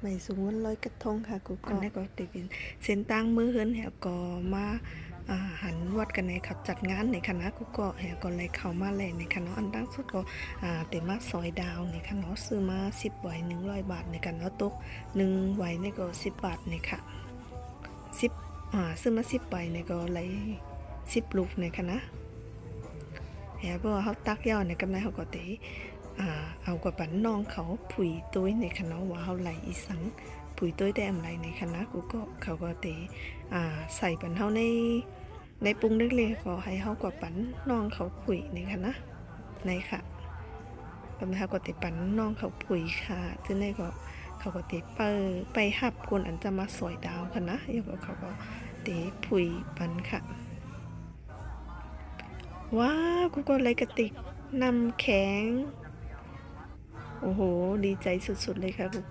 ไม่สูงวันลอยกระทงค่ะกูก็นี่ก็ติเป็นเส้นตั้งมือเฮือนแหวก็มาหันวัดกันในเขาจัดงานในคณะกูก็แหวก็เลยเข้ามาเลยในคณะอันตั้งสุดก็เต็มมาซอยดาวในคณะซื้อมา10ไหว100 บาทในคณะตก1ไหวนี่ก็10 บาทนี่ค่ะ10ซื้อมา10ใบนี่ก็เลย10ลูกในคณะแหวเพราะว่าเขาตักยอดในกำไรเขาก็ติเอากว่าปันน้องเขาผุยตุ้ยในคณะว่าเขาไหลอีสังผุยตุ้ยได้อะไรในคณะกูก็เขาก็เตใส่ปันเขาในปรุงเล็กๆก็ให้เขากว่าปันน้องเขาผุยในคณะในค่ะปันเขาก็เตปันน้องเขาผุยค่ะที่นี่ก็เขาก็เตไปหับคนอันจะมาสวยดาวคณะแล้วก็เขาก็เตผุยปันค่ะว้ากูก็เลยกระติกนำแข็งโอ้โหดีใจสุดๆเลยค่ะกูก็